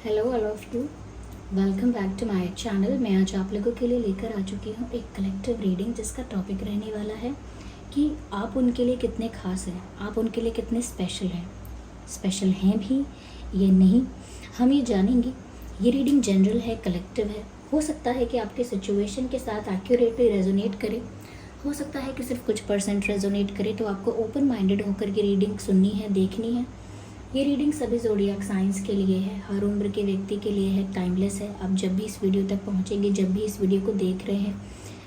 Hello all of you, welcome back to my channel. मैं आज आप लोगों के लिए लेकर आ चुकी हूँ एक कलेक्टिव रीडिंग जिसका टॉपिक रहने वाला है कि आप उनके लिए कितने खास हैं, आप उनके लिए कितने स्पेशल हैं भी या नहीं, हम ये जानेंगे। ये रीडिंग जनरल है, कलेक्टिव है। हो सकता है कि आपके सिचुएशन के साथ एक्यूरेटली रेजोनेट करे, हो सकता है कि सिर्फ कुछ परसेंट रेजोनेट करे। तो आपको ओपन माइंडेड होकर ये रीडिंग सुननी है, देखनी है। ये रीडिंग सभी ज़ोडिएक साइंस के लिए है, हर उम्र के व्यक्ति के लिए है, टाइमलेस है। आप जब भी इस वीडियो तक पहुंचेंगे, जब भी इस वीडियो को देख रहे हैं,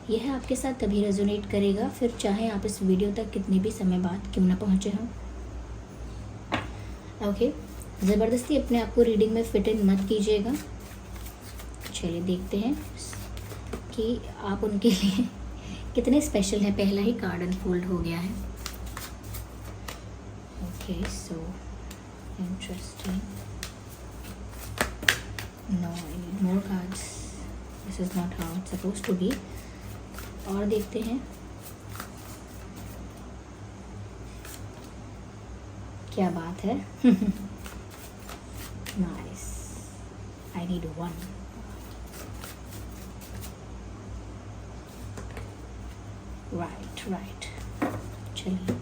यह आपके साथ तभी रेजोनेट करेगा, फिर चाहे आप इस वीडियो तक कितने भी समय बाद क्यों ना पहुंचे हों। ओके, ज़बरदस्ती अपने आप को रीडिंग में फिट इन मत कीजिएगा। चलिए देखते हैं कि आप उनके लिए कितने स्पेशल हैं। पहला ही कार्ड अनफोल्ड हो गया है। Okay, so interesting. No, I need more cards. This is not how it's supposed to be. और देखते हैं क्या बात है। Nice. I need one. Right. चलिए,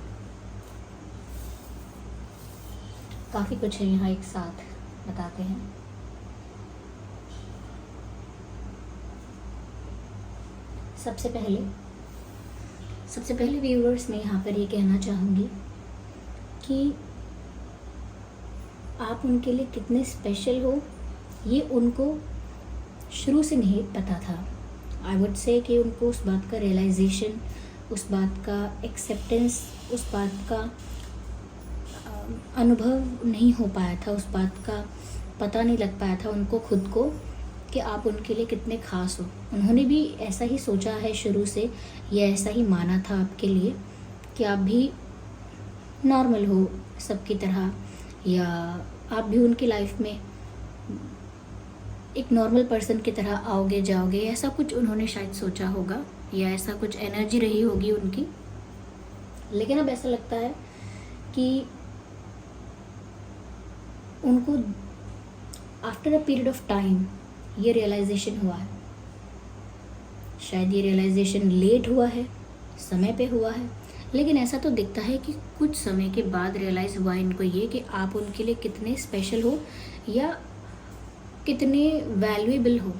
काफ़ी कुछ है यहाँ, एक साथ बताते हैं। सबसे पहले व्यूअर्स मैं यहाँ पर ये कहना चाहूँगी कि आप उनके लिए कितने स्पेशल हो, ये उनको शुरू से नहीं पता था। आई वुड से कि उनको उस बात का रियलाइजेशन, उस बात का एक्सेप्टेंस, उस बात का अनुभव नहीं हो पाया था, उस बात का पता नहीं लग पाया था उनको खुद को कि आप उनके लिए कितने ख़ास हो। उन्होंने भी ऐसा ही सोचा है शुरू से, या ऐसा ही माना था आपके लिए कि आप भी नॉर्मल हो सबकी तरह, या आप भी उनकी लाइफ में एक नॉर्मल पर्सन की तरह आओगे जाओगे। ऐसा कुछ उन्होंने शायद सोचा होगा, या ऐसा कुछ एनर्जी रही होगी उनकी। लेकिन अब ऐसा लगता है कि उनको after a period of time ये रियलाइजेशन हुआ है। शायद ये रियलाइजेशन लेट हुआ है, समय पे हुआ है, लेकिन ऐसा तो दिखता है कि कुछ समय के बाद रियलाइज़ हुआ इनको ये कि आप उनके लिए कितने स्पेशल हो, या कितने वैल्यूएबल हो।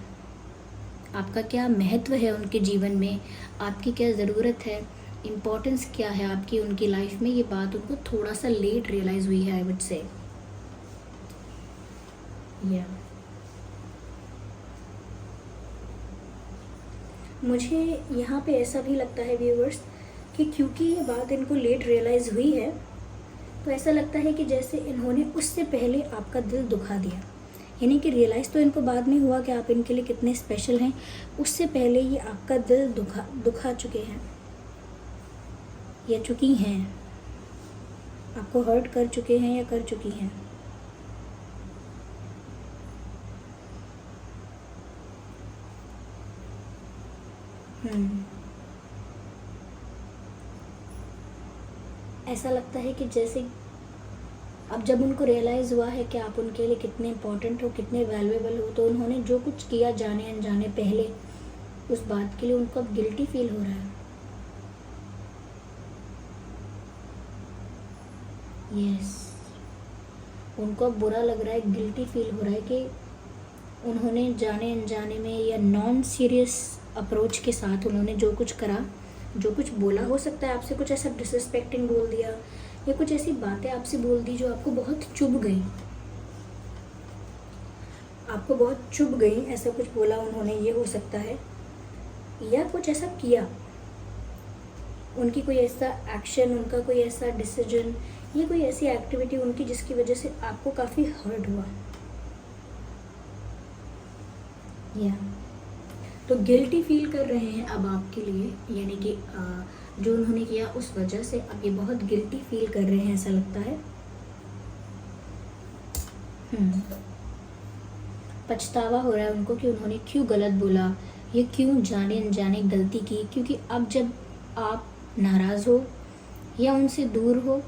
आपका क्या महत्व है उनके जीवन में, आपकी क्या ज़रूरत है, इम्पोर्टेंस क्या है आपकी उनकी लाइफ में। ये बात उनको थोड़ा सा लेट रियलाइज़ हुई है, आई वुड से। मुझे यहाँ पे ऐसा भी लगता है व्यूअर्स कि क्योंकि ये बात इनको लेट रियलाइज़ हुई है, तो ऐसा लगता है कि जैसे इन्होंने उससे पहले आपका दिल दुखा दिया। यानी कि रियलाइज़ तो इनको बाद में हुआ कि आप इनके लिए कितने स्पेशल हैं, उससे पहले ये आपका दिल दुखा चुके हैं या चुकी हैं, आपको हर्ट कर चुके हैं या कर चुकी हैं। ऐसा लगता है कि जैसे अब जब उनको रियलाइज़ हुआ है कि आप उनके लिए कितने इम्पोर्टेंट हो, कितने वैल्यूएबल हो, तो उन्होंने जो कुछ किया जाने अनजाने पहले, उस बात के लिए उनको अब गिल्टी फील हो रहा है। यस, उनको अब बुरा लग रहा है, गिल्टी फील हो रहा है कि उन्होंने जाने अनजाने में या नॉन सीरियस अप्रोच के साथ उन्होंने जो कुछ करा, जो कुछ बोला, हो सकता है आपसे कुछ ऐसा डिसरिस्पेक्टिंग बोल दिया, या कुछ ऐसी बातें आपसे बोल दी जो आपको बहुत चुभ गई, ऐसा कुछ बोला उन्होंने, ये हो सकता है। या कुछ ऐसा किया, उनकी कोई ऐसा एक्शन, उनका कोई ऐसा डिसीजन, या कोई ऐसी एक्टिविटी उनकी जिसकी वजह से आपको काफ़ी हर्ट हुआ। या तो गिल्टी फील कर रहे हैं अब आपके लिए, यानी कि जो उन्होंने किया उस वजह से अब ये बहुत गिल्टी फील कर रहे हैं, ऐसा लगता है। पछतावा हो रहा है उनको कि उन्होंने क्यों गलत बोला, या क्यों जाने अनजाने गलती की। क्योंकि अब जब आप नाराज़ हो, या उनसे दूर हो,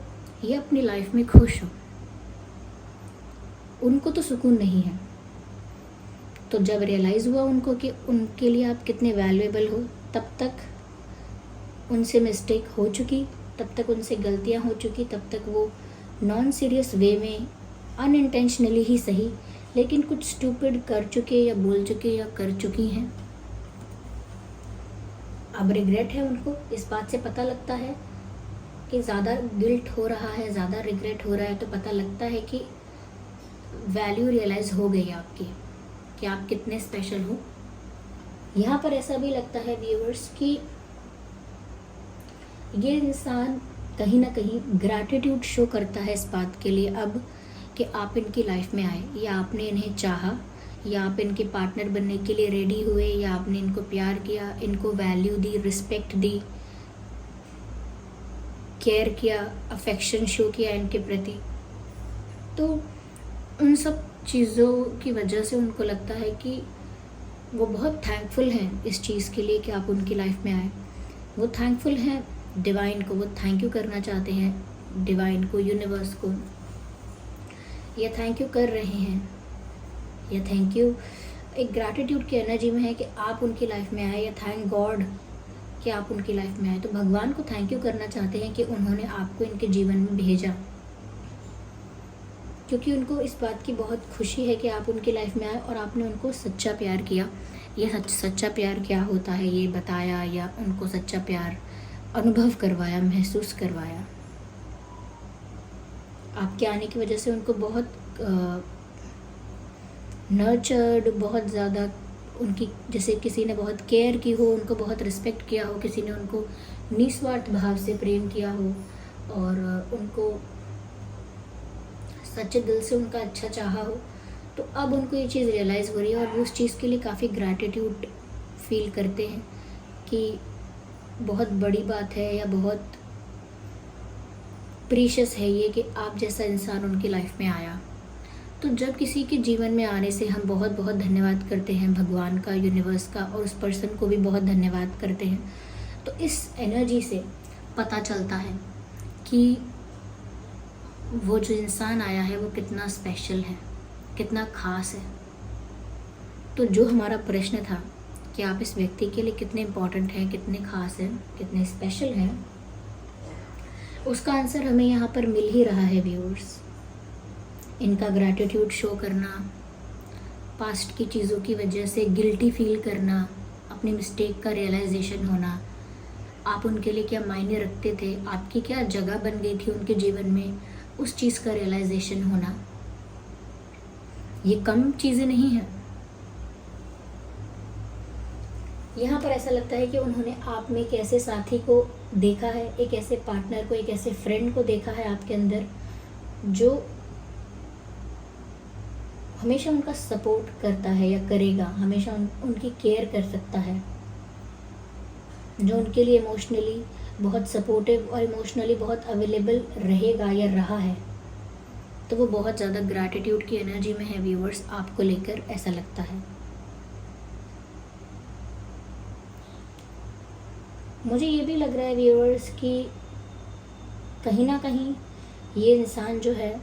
या अपनी लाइफ में खुश हो, उनको तो सुकून नहीं है। तो जब रियलाइज़ हुआ उनको कि उनके लिए आप कितने वैल्यूएबल हो, तब तक उनसे मिस्टेक हो चुकी, तब तक उनसे गलतियां हो चुकी, तब तक वो नॉन सीरियस वे में अनइंटेंशनली ही सही लेकिन कुछ स्टूपिड कर चुके या बोल चुके या कर चुकी हैं। अब रिग्रेट है उनको, इस बात से पता लगता है कि ज़्यादा गिल्ट हो रहा है, ज़्यादा रिग्रेट हो रहा है, तो पता लगता है कि वैल्यू रियलाइज़ हो गई आपकी कि आप कितने स्पेशल हो। यहाँ पर ऐसा भी लगता है व्यूअर्स कि ये इंसान कहीं ना कहीं ग्रैटिट्यूड शो करता है इस बात के लिए अब कि आप इनकी लाइफ में आए, या आपने इन्हें चाहा, या आप इनके पार्टनर बनने के लिए रेडी हुए, या आपने इनको प्यार किया, इनको वैल्यू दी, रिस्पेक्ट दी, केयर किया, अफेक्शन शो किया इनके प्रति। तो उन सब चीज़ों की वजह से उनको लगता है कि वो बहुत थैंकफुल हैं इस चीज़ के लिए कि आप उनकी लाइफ में आए। वो थैंकफुल हैं डिवाइन को, वो थैंक यू करना चाहते हैं डिवाइन को, यूनिवर्स को, या थैंक यू कर रहे हैं, या थैंक यू एक ग्रैटिट्यूड की एनर्जी में है कि आप उनकी लाइफ में आए, या थैंक गॉड कि आप उनकी लाइफ में आए। तो भगवान को थैंक यू करना चाहते हैं कि उन्होंने आपको इनके जीवन में भेजा, क्योंकि उनको इस बात की बहुत खुशी है कि आप उनकी लाइफ में आए और आपने उनको सच्चा प्यार किया। यह सच्चा प्यार क्या होता है ये बताया, या उनको सच्चा प्यार अनुभव करवाया, महसूस करवाया। आपके आने की वजह से उनको बहुत नर्चर्ड, बहुत ज़्यादा उनकी, जैसे किसी ने बहुत केयर की हो, उनको बहुत रिस्पेक्ट किया हो, किसी ने उनको निस्वार्थ भाव से प्रेम किया हो और उनको सच्चे दिल से उनका अच्छा चाहा हो। तो अब उनको ये चीज़ रियलाइज़ हो रही है और वो उस चीज़ के लिए काफ़ी ग्रैटिट्यूड फील करते हैं कि बहुत बड़ी बात है या बहुत प्रीशियस है ये कि आप जैसा इंसान उनकी लाइफ में आया। तो जब किसी के जीवन में आने से हम बहुत बहुत धन्यवाद करते हैं भगवान का, यूनिवर्स का, और उस पर्सन को भी बहुत धन्यवाद करते हैं, तो इस एनर्जी से पता चलता है कि वो जो इंसान आया है वो कितना स्पेशल है, कितना ख़ास है। तो जो हमारा प्रश्न था कि आप इस व्यक्ति के लिए कितने इम्पोर्टेंट हैं, कितने ख़ास हैं, कितने स्पेशल हैं, उसका आंसर हमें यहाँ पर मिल ही रहा है व्यूअर्स। इनका ग्रैटिट्यूड शो करना, पास्ट की चीज़ों की वजह से गिल्टी फील करना, अपनी मिस्टेक का रियलाइजेशन होना, आप उनके लिए क्या मायने रखते थे, आपकी क्या जगह बन गई थी उनके जीवन में, उस चीज़ का रियलाइजेशन होना, ये कम चीज़ें नहीं हैं। यहाँ पर ऐसा लगता है कि उन्होंने आप में एक ऐसे साथी को देखा है, एक ऐसे पार्टनर को, एक ऐसे फ्रेंड को देखा है आपके अंदर जो हमेशा उनका सपोर्ट करता है या करेगा, हमेशा उनकी केयर कर सकता है, जो उनके लिए इमोशनली बहुत सपोर्टिव और इमोशनली बहुत अवेलेबल रहेगा या रहा है। तो वो बहुत ज़्यादा ग्रैटिट्यूड की एनर्जी में है व्यूअर्स, आपको लेकर ऐसा लगता है। मुझे ये भी लग रहा है व्यूअर्स कि कहीं ना कहीं ये इंसान जो है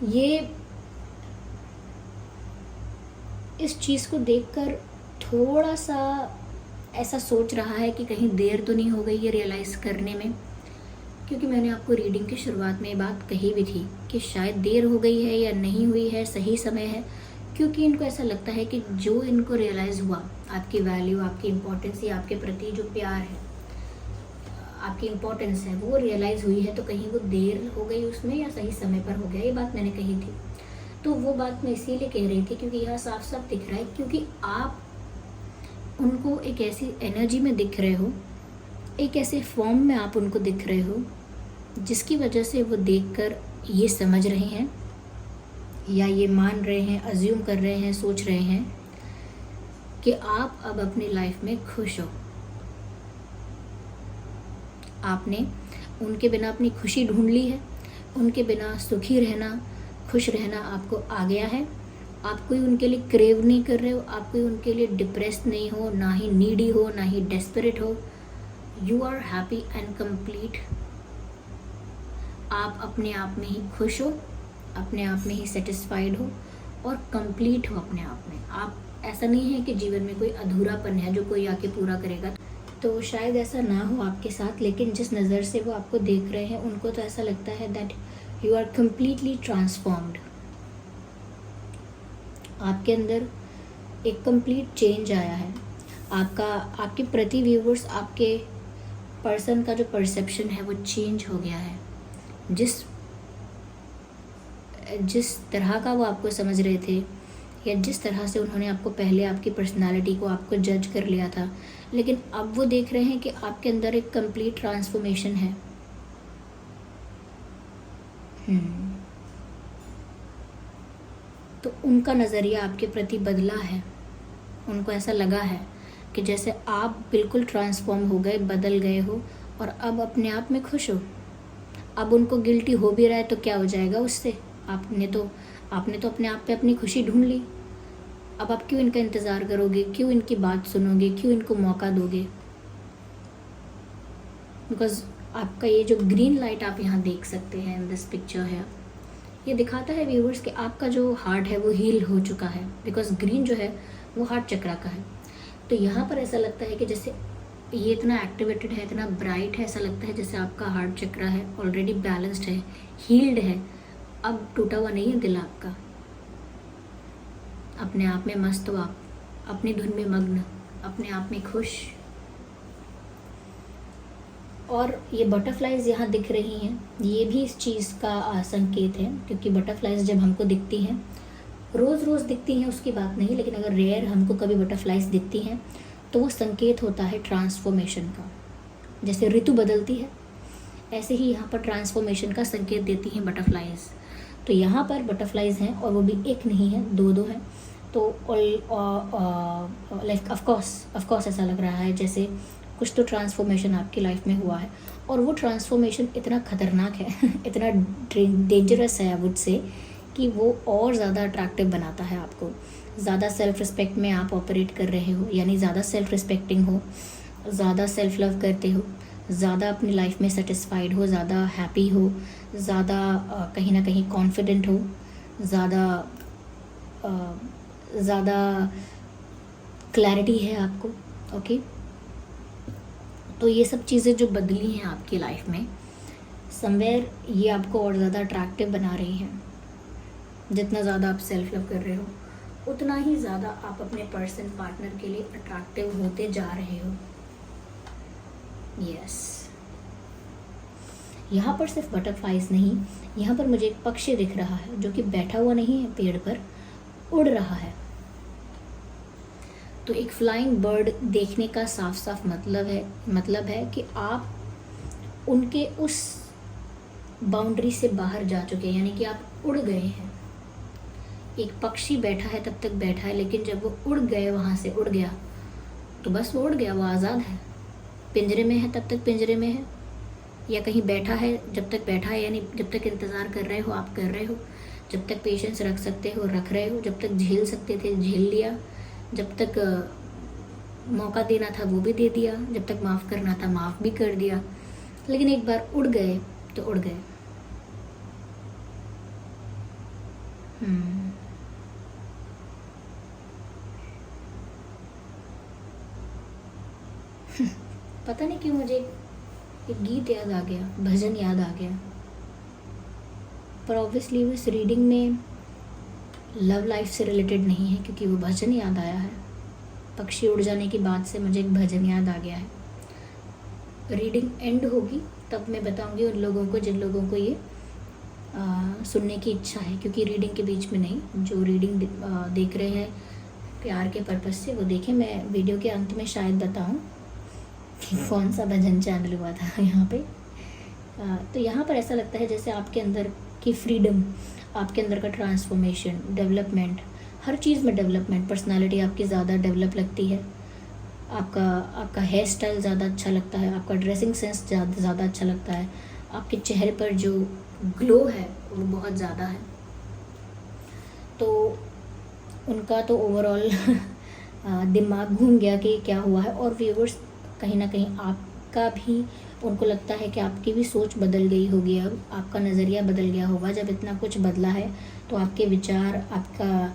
ये इस चीज़ को देखकर थोड़ा सा ऐसा सोच रहा है कि कहीं देर तो नहीं हो गई ये रियलाइज़ करने में, क्योंकि मैंने आपको रीडिंग की शुरुआत में ये बात कही भी थी कि शायद देर हो गई है या नहीं हुई है, सही समय है, क्योंकि इनको ऐसा लगता है कि जो इनको रियलाइज़ हुआ आपकी वैल्यू, आपकी इम्पोर्टेंस या आपके प्रति जो प्यार है, आपकी इम्पोर्टेंस है, वो रियलाइज़ हुई है, तो कहीं वो देर हो गई उसमें या सही समय पर हो गया, ये बात मैंने कही थी। तो वो बात मैं इसीलिए कह रही थी क्योंकि यहाँ साफ साफ दिख रहा है, क्योंकि आप उनको एक ऐसी एनर्जी में दिख रहे हो, एक ऐसे फॉर्म में आप उनको दिख रहे हो जिसकी वजह से वो देखकर ये समझ रहे हैं या ये मान रहे हैं, अज्यूम कर रहे हैं, सोच रहे हैं कि आप अब अपनी लाइफ में खुश हो। आपने उनके बिना अपनी खुशी ढूंढ ली है, उनके बिना सुखी रहना, खुश रहना आपको आ गया है। आप कोई उनके लिए क्रेव नहीं कर रहे हो, आप कोई उनके लिए डिप्रेस्ड नहीं हो, ना ही नीडी हो, ना ही डेस्परेट हो। You are happy and complete. आप अपने आप में ही खुश हो, अपने आप में ही सेटिस्फाइड हो और कंप्लीट हो अपने आप में। आप ऐसा नहीं है कि जीवन में कोई अधूरापन है जो कोई आके पूरा करेगा, तो शायद ऐसा ना हो आपके साथ, लेकिन जिस नज़र से वो आपको देख रहे हैं उनको तो ऐसा लगता है that you are completely transformed. आपके अंदर एक कंप्लीट चेंज आया है। आपके प्रति व्यूवर्स, आपके पर्सन का जो परसेप्शन है वो चेंज हो गया है। जिस तरह का वो आपको समझ रहे थे या जिस तरह से उन्होंने आपको पहले आपकी पर्सनालिटी को आपको जज कर लिया था, लेकिन अब वो देख रहे हैं कि आपके अंदर एक कंप्लीट ट्रांसफॉर्मेशन है। तो उनका नज़रिया आपके प्रति बदला है। उनको ऐसा लगा है कि जैसे आप बिल्कुल ट्रांसफॉर्म हो गए, बदल गए हो और अब अपने आप में खुश हो। अब उनको गिल्टी हो भी रहा है तो क्या हो जाएगा उससे? आपने तो अपने आप पे अपनी खुशी ढूंढ ली। अब आप क्यों इनका इंतज़ार करोगे? क्यों इनकी बात सुनोगे? क्यों इनको मौका दोगे? बिकॉज आपका ये जो ग्रीन लाइट आप यहाँ देख सकते हैं इन दिस पिक्चर है, ये दिखाता है व्यूवर्स कि आपका जो हार्ट है वो हील हो चुका है। बिकॉज ग्रीन जो है वो हार्ट चक्रा का है। तो यहाँ पर ऐसा लगता है कि जैसे ये इतना एक्टिवेटेड है, इतना ब्राइट है, ऐसा लगता है जैसे आपका हार्ट चक्रा है ऑलरेडी बैलेंस्ड है, हील्ड है। अब टूटा हुआ नहीं है दिल आपका। अपने आप में मस्त हो आप, अपनी धुन में मग्न, अपने आप में खुश। और ये बटरफ्लाइज यहाँ दिख रही हैं, ये भी इस चीज़ का संकेत है, क्योंकि बटरफ्लाइज जब हमको दिखती हैं, रोज़ रोज़ दिखती हैं उसकी बात नहीं, लेकिन अगर रेयर हमको कभी बटरफ्लाइज दिखती हैं तो वो संकेत होता है ट्रांसफॉर्मेशन का। जैसे ऋतु बदलती है ऐसे ही यहाँ पर ट्रांसफॉर्मेशन का संकेत देती हैं बटरफ्लाइज। तो यहाँ पर बटरफ्लाइज हैं और वो भी एक नहीं है, दो हैं। तो लाइक ऑफकोर्स ऐसा लग रहा है जैसे कुछ तो ट्रांसफॉर्मेशन आपकी लाइफ में हुआ है, और वो ट्रांसफॉर्मेशन इतना ख़तरनाक है इतना डेंजरस है आई वुड से, कि वो और ज़्यादा अट्रैक्टिव बनाता है आपको। ज़्यादा सेल्फ रिस्पेक्ट में आप ऑपरेट कर रहे हो, यानी ज़्यादा सेल्फ रिस्पेक्टिंग हो, ज़्यादा सेल्फ लव करते हो, ज़्यादा अपनी लाइफ में सेटिस्फाइड हो, ज़्यादा हैप्पी हो, ज़्यादा कहीं ना कहीं कॉन्फिडेंट हो, ज़्यादा क्लैरिटी है आपको। ओके, तो ये सब चीज़ें जो बदली हैं आपकी लाइफ में, समवेयर ये आपको और ज़्यादा अट्रैक्टिव बना रही हैं। जितना ज़्यादा आप सेल्फ लव कर रहे हो उतना ही ज़्यादा आप अपने पर्सन, पार्टनर के लिए अट्रैक्टिव होते जा रहे हो। यस, यहाँ पर सिर्फ बटरफ्लाइज नहीं, यहाँ पर मुझे एक पक्षी दिख रहा है जो कि बैठा हुआ नहीं है पेड़ पर, उड़ रहा है। तो एक फ्लाइंग बर्ड देखने का साफ साफ मतलब है कि आप उनके उस बाउंड्री से बाहर जा चुके हैं, यानी कि आप उड़ गए हैं। एक पक्षी बैठा है तब तक बैठा है, लेकिन जब वो उड़ गए, वहाँ से उड़ गया, तो बस वो उड़ गया, वो आज़ाद है। पिंजरे में है तब तक पिंजरे में है, या कहीं बैठा है जब तक बैठा है, यानी जब तक इंतज़ार कर रहे हो आप कर रहे हो, जब तक पेशेंस रख सकते हो रख रहे हो, जब तक झेल सकते थे झेल लिया, जब तक मौका देना था वो भी दे दिया, जब तक माफ़ करना था माफ़ भी कर दिया। लेकिन एक बार उड़ गए तो उड़ गए। पता नहीं क्यों मुझे एक गीत याद आ गया, भजन याद आ गया, पर ऑब्वियसली इस रीडिंग में लव लाइफ से रिलेटेड नहीं है, क्योंकि वो भजन याद आया है। पक्षी उड़ जाने की बात से मुझे एक भजन याद आ गया है। रीडिंग एंड होगी तब मैं बताऊंगी उन लोगों को जिन लोगों को ये सुनने की इच्छा है, क्योंकि रीडिंग के बीच में नहीं। जो रीडिंग देख रहे हैं प्यार के पर्पज़ से वो देखें, मैं वीडियो के अंत में शायद बताऊं कि कौन सा भजन चैनल हुआ था यहाँ पे। तो यहाँ पर ऐसा लगता है जैसे आपके अंदर की फ्रीडम, आपके अंदर का ट्रांसफॉर्मेशन, डेवलपमेंट, हर चीज़ में डेवलपमेंट, पर्सनालिटी आपकी ज़्यादा डेवलप लगती है, आपका हेयर स्टाइल ज़्यादा अच्छा लगता है, आपका ड्रेसिंग सेंस ज़्यादा अच्छा लगता है, आपके चेहरे पर जो ग्लो है वो बहुत ज़्यादा है। तो उनका तो ओवरऑल दिमाग घूम गया कि क्या हुआ है। और व्यूवर्स, कहीं ना कहीं आप आपका भी उनको लगता है कि आपकी भी सोच बदल गई होगी, अब आपका नज़रिया बदल गया होगा। जब इतना कुछ बदला है तो आपके विचार, आपका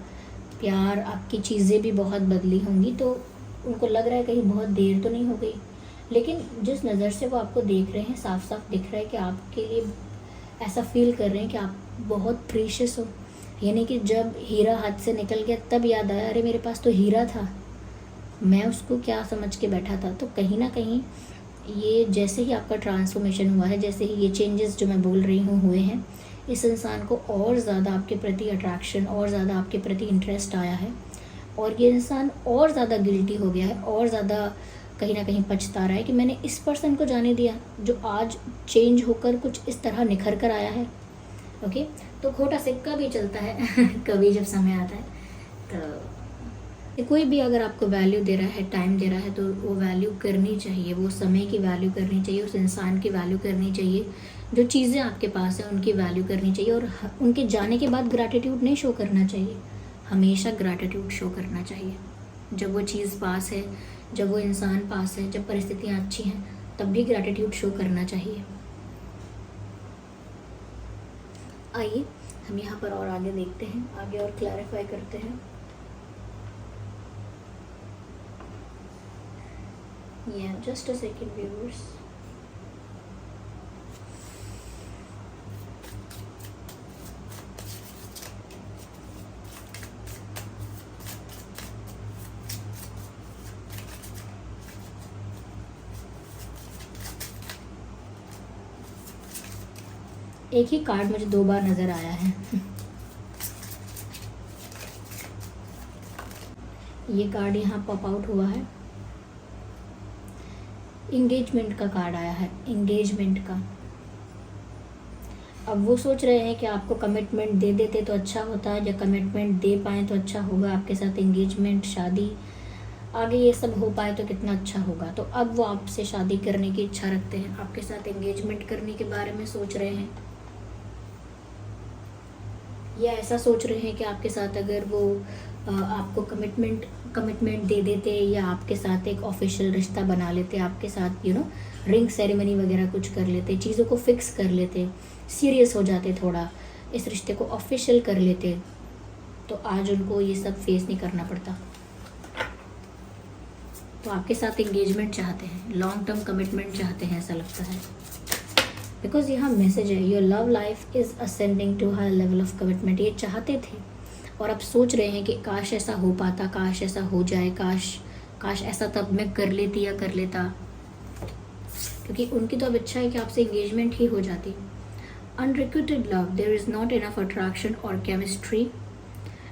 प्यार, आपकी चीज़ें भी बहुत बदली होंगी। तो उनको लग रहा है कहीं बहुत देर तो नहीं हो गई, लेकिन जिस नज़र से वो आपको देख रहे हैं साफ साफ दिख रहा है कि आपके लिए ऐसा फील कर रहे हैं कि आप बहुत प्रीशियस हो। यानी कि जब हीरा हाथ से निकल गया तब याद आया, अरे मेरे पास तो हीरा था, मैं उसको क्या समझ के बैठा था। तो कहीं ना कहीं ये जैसे ही आपका ट्रांसफॉर्मेशन हुआ है, जैसे ही ये चेंजेस जो मैं बोल रही हूँ हुए हैं, इस इंसान को और ज़्यादा आपके प्रति अट्रैक्शन, और ज़्यादा आपके प्रति इंटरेस्ट आया है, और ये इंसान और ज़्यादा गिल्टी हो गया है, और ज़्यादा कहीं ना कहीं पछता रहा है कि मैंने इस पर्सन को जाने दिया जो आज चेंज होकर कुछ इस तरह निखर कर आया है। ओके, तो खोटा सिक्का भी चलता है कभी जब समय आता है। तो कोई भी अगर आपको वैल्यू दे रहा है, टाइम दे रहा है, तो वो वैल्यू करनी चाहिए, वो समय की वैल्यू करनी चाहिए, उस इंसान की वैल्यू करनी चाहिए, जो चीज़ें आपके पास हैं उनकी वैल्यू करनी चाहिए। और उनके जाने के बाद ग्रैटिट्यूड नहीं शो करना चाहिए, हमेशा ग्रैटिट्यूड शो करना चाहिए। जब वो चीज़ पास है, जब वो इंसान पास है, जब परिस्थितियाँ अच्छी हैं, तब भी ग्रैटिट्यूड शो करना चाहिए। आइए हम यहाँ पर और आगे देखते हैं, आगे और क्लैरिफाई करते हैं। Just a second viewers. एक ही कार्ड मुझे 2 बार नज़र आया है ये कार्ड यहाँ पॉप आउट हुआ है, इंगेजमेंट का कार्ड आया है, इंगेजमेंट का। अब वो सोच रहे हैं कि आपको कमिटमेंट दे देते तो अच्छा होता है, या कमिटमेंट दे पाएँ तो अच्छा होगा, आपके साथ इंगेजमेंट, शादी, आगे ये सब हो पाए तो कितना अच्छा होगा। तो अब वो आपसे शादी करने की इच्छा रखते हैं, आपके साथ इंगेजमेंट करने के बारे में सोच रहे हैं, या ऐसा सोच रहे हैं कि आपके साथ अगर वो आपको कमिटमेंट दे देते, या आपके साथ एक ऑफिशियल रिश्ता बना लेते, आपके साथ रिंग सेरेमनी वगैरह कुछ कर लेते, चीज़ों को फिक्स कर लेते, सीरियस हो जाते, थोड़ा इस रिश्ते को ऑफिशियल कर लेते, तो आज उनको ये सब फेस नहीं करना पड़ता। तो आपके साथ एंगेजमेंट चाहते हैं, लॉन्ग टर्म कमिटमेंट चाहते हैं, ऐसा लगता है। बिकॉज यहाँ मैसेज है, your love life is ascending to high level of commitment. ये चाहते थे और अब सोच रहे हैं कि काश ऐसा हो पाता, काश ऐसा हो जाए, काश ऐसा तब मैं कर लेती या कर लेता, क्योंकि उनकी तो अब इच्छा है कि आपसे एंगेजमेंट ही हो जाती। Unrequited love, there is not enough attraction और chemistry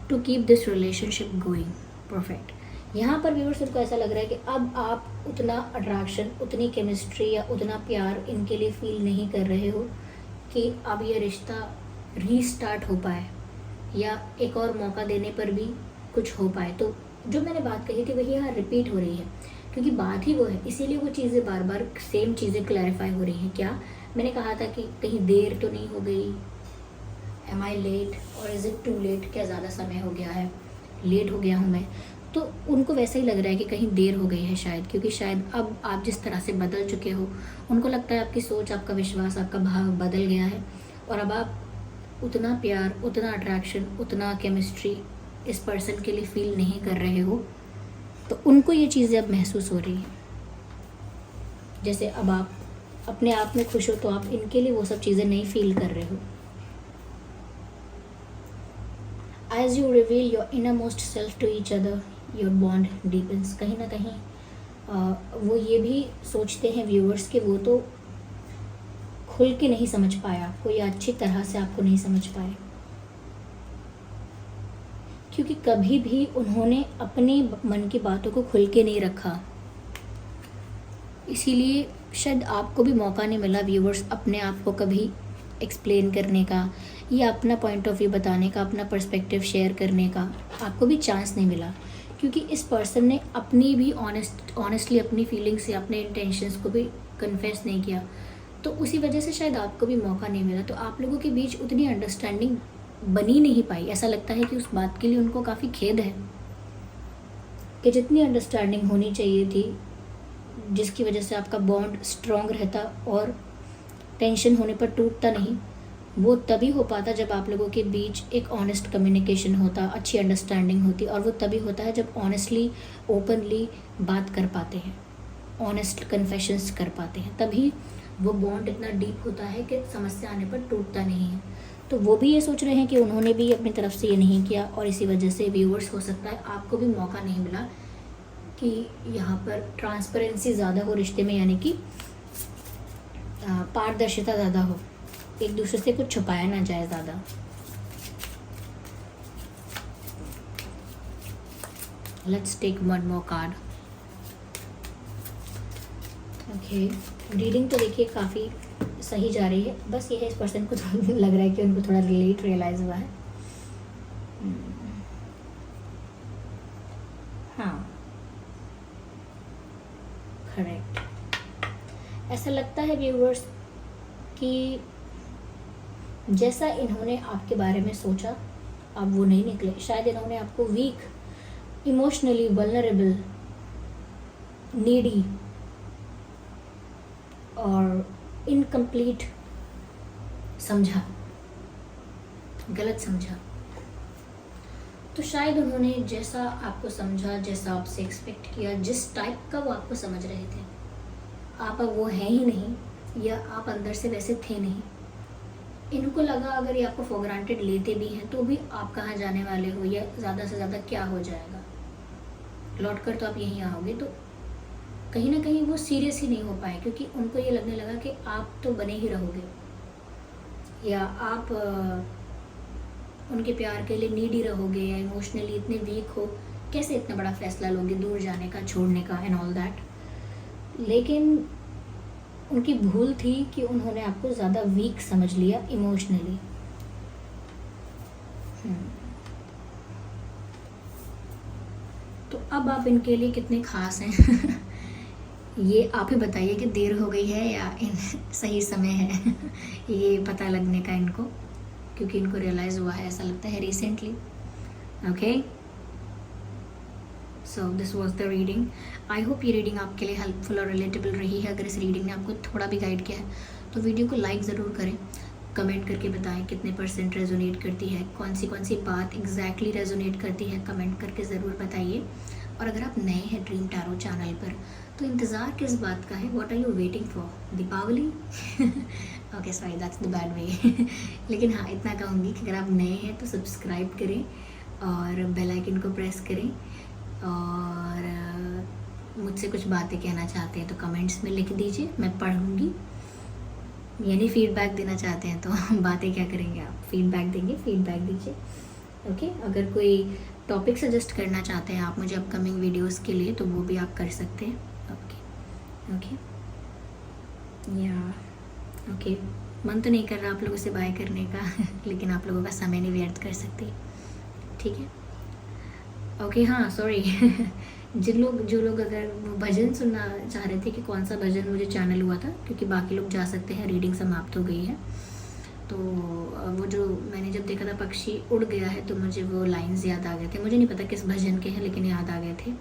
to keep this relationship going perfect. यहाँ पर व्यूअर्स को ऐसा लग रहा है कि अब आप उतना अट्रैक्शन, उतनी केमिस्ट्री या उतना प्यार इनके लिए फील नहीं कर रहे हो कि अब ये रिश्ता रीस्टार्ट हो पाए, या एक और मौका देने पर भी कुछ हो पाए। तो जो मैंने बात कही थी वही यहाँ रिपीट हो रही है, क्योंकि बात ही वो है, इसीलिए वो चीज़ें बार बार सेम चीज़ें क्लैरिफाई हो रही हैं। क्या मैंने कहा था कि कहीं देर तो नहीं हो गई, एम आई लेट और इज़ इट टू लेट, क्या ज़्यादा समय हो गया है, लेट हो गया हूँ मैं। तो उनको वैसा ही लग रहा है कि कहीं देर हो गई है शायद, क्योंकि शायद अब आप जिस तरह से बदल चुके हो, उनको लगता है आपकी सोच, आपका विश्वास, आपका भाव बदल गया है, और अब आप उतना प्यार, उतना अट्रैक्शन, उतना केमिस्ट्री इस पर्सन के लिए फील नहीं कर रहे हो। तो उनको ये चीज़ें अब महसूस हो रही हैं। जैसे अब आप अपने आप में खुश हो तो आप इनके लिए वो सब चीज़ें नहीं फील कर रहे हो। As you reveal your innermost self to each other, your bond deepens। कहीं ना कहीं वो ये भी सोचते हैं व्यूअर्स कि वो तो खुल के नहीं समझ पाया आपको, या अच्छी तरह से आपको नहीं समझ पाए, क्योंकि कभी भी उन्होंने अपने मन की बातों को खुल के नहीं रखा। इसीलिए शायद आपको भी मौका नहीं मिला व्यूअर्स अपने आप को कभी एक्सप्लेन करने का, या अपना पॉइंट ऑफ व्यू बताने का, अपना पर्सपेक्टिव शेयर करने का आपको भी चांस नहीं मिला, क्योंकि इस पर्सन ने अपनी भी ऑनेस्टली अपनी फीलिंग्स या अपने इंटेंशंस को भी कन्फेस नहीं किया। तो उसी वजह से शायद आपको भी मौका नहीं मिला। तो आप लोगों के बीच उतनी अंडरस्टैंडिंग बनी नहीं पाई। ऐसा लगता है कि उस बात के लिए उनको काफ़ी खेद है कि जितनी अंडरस्टैंडिंग होनी चाहिए थी जिसकी वजह से आपका बॉन्ड स्ट्रॉन्ग रहता और टेंशन होने पर टूटता नहीं, वो तभी हो पाता जब आप लोगों के बीच एक ऑनेस्ट कम्युनिकेशन होता, अच्छी अंडरस्टैंडिंग होती। और वो तभी होता है जब ऑनेस्टली ओपनली बात कर पाते हैं, ऑनेस्ट कन्फेशंस कर पाते हैं, तभी वो बॉन्ड इतना डीप होता है कि समस्या आने पर टूटता नहीं है। तो वो भी ये सोच रहे हैं कि उन्होंने भी अपनी तरफ से ये नहीं किया और इसी वजह से व्यूअर्स हो सकता है आपको भी मौका नहीं मिला कि यहाँ पर ट्रांसपेरेंसी ज़्यादा हो रिश्ते में, यानी कि पारदर्शिता ज़्यादा हो, एक दूसरे से कुछ छुपाया ना जाए ज़्यादा। Let's take one more card. Okay, reading तो देखिए काफ़ी सही जा रही है, बस ये है इस पर्सन को तो लग रहा है कि उनको थोड़ा लेट रियलाइज़ हुआ है। हाँ, करेक्ट। ऐसा लगता है व्यूअर्स कि जैसा इन्होंने आपके बारे में सोचा अब वो नहीं निकले। शायद इन्होंने आपको वीक, इमोशनली वल्नरेबल, नीडी और इनकम्प्लीट समझा, गलत समझा। तो शायद उन्होंने जैसा आपको समझा, जैसा आपसे एक्सपेक्ट किया, जिस टाइप का वो आपको समझ रहे थे, आप अब वो हैं ही नहीं, या आप अंदर से वैसे थे नहीं। इनको लगा अगर ये आपको फॉर ग्रांटेड लेते भी हैं तो भी आप कहाँ जाने वाले हो, या ज़्यादा से ज़्यादा क्या हो जाएगा, लौट कर तो आप यहीं आओगे। तो कहीं ना कहीं वो सीरियस ही नहीं हो पाए, क्योंकि उनको ये लगने लगा कि आप तो बने ही रहोगे, या आप उनके प्यार के लिए नीडी रहोगे, या इमोशनली इतने वीक हो, कैसे इतना बड़ा फैसला लोगे दूर जाने का, छोड़ने का एंड ऑल दैट। लेकिन उनकी भूल थी कि उन्होंने आपको ज़्यादा वीक समझ लिया इमोशनली। तो अब आप इनके लिए कितने खास हैं ये आप ही बताइए कि देर हो गई है या सही समय है ये पता लगने का इनको, क्योंकि इनको रियलाइज़ हुआ है, ऐसा लगता है recently. Okay, so this was the reading. I hope ये रीडिंग आपके लिए हेल्पफुल और रिलेटेबल रही है। अगर इस रीडिंग ने आपको थोड़ा भी गाइड किया है तो वीडियो को लाइक ज़रूर करें, कमेंट करके बताएं कितने % रेजोनेट करती है, कौन सी बात एग्जैक्टली रेजोनेट करती है, कमेंट करके ज़रूर बताइए। और अगर आप नए हैं ड्रीम टैरो चैनल पर तो इंतज़ार किस बात का है, what are you waiting for, Deepawali okay sorry that's the bad way लेकिन हाँ, इतना कहूँगी कि अगर आप नए हैं तो सब्सक्राइब करें और बेल आइकन को प्रेस करें, और मुझसे कुछ बातें कहना चाहते हैं तो कमेंट्स में लिख दीजिए, मैं पढ़ूँगी। यानी फीडबैक देना चाहते हैं तो बातें क्या करेंगे आप, फीडबैक देंगे, फीडबैक दीजिए। ओके, अगर कोई टॉपिक सजेस्ट करना चाहते हैं आप मुझे अपकमिंग वीडियोस के लिए तो वो भी आप कर सकते हैं। ओके या ओके, मन तो नहीं कर रहा आप लोगों से बाय करने का लेकिन आप लोगों का समय नहीं व्यर्थ कर सकते, ठीक है। ओके हाँ सॉरी जो लोग अगर भजन सुनना चाह रहे थे कि कौन सा भजन मुझे चैनल हुआ था, क्योंकि बाकी लोग जा सकते हैं, रीडिंग समाप्त हो गई है। तो वो जो मैंने जब देखा था पक्षी उड़ गया है तो मुझे वो लाइंस याद आ गए थे, मुझे नहीं पता किस भजन के हैं लेकिन याद आ गए थे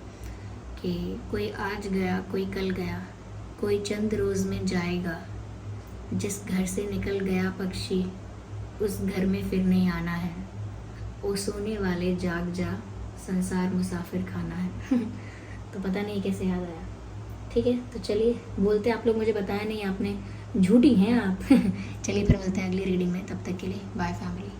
कि कोई आज गया कोई कल गया, कोई चंद रोज़ में जाएगा, जिस घर से निकल गया पक्षी उस घर में फिर नहीं आना है, ओ सोने वाले जाग जा, संसार मुसाफिर खाना है तो पता नहीं कैसे याद आया, ठीक है। तो चलिए, बोलते आप लोग मुझे बताया नहीं आपने, झूठी हैं आप चलिए फिर मिलते हैं अगली रीडिंग में, तब तक के लिए बाय फैमिली।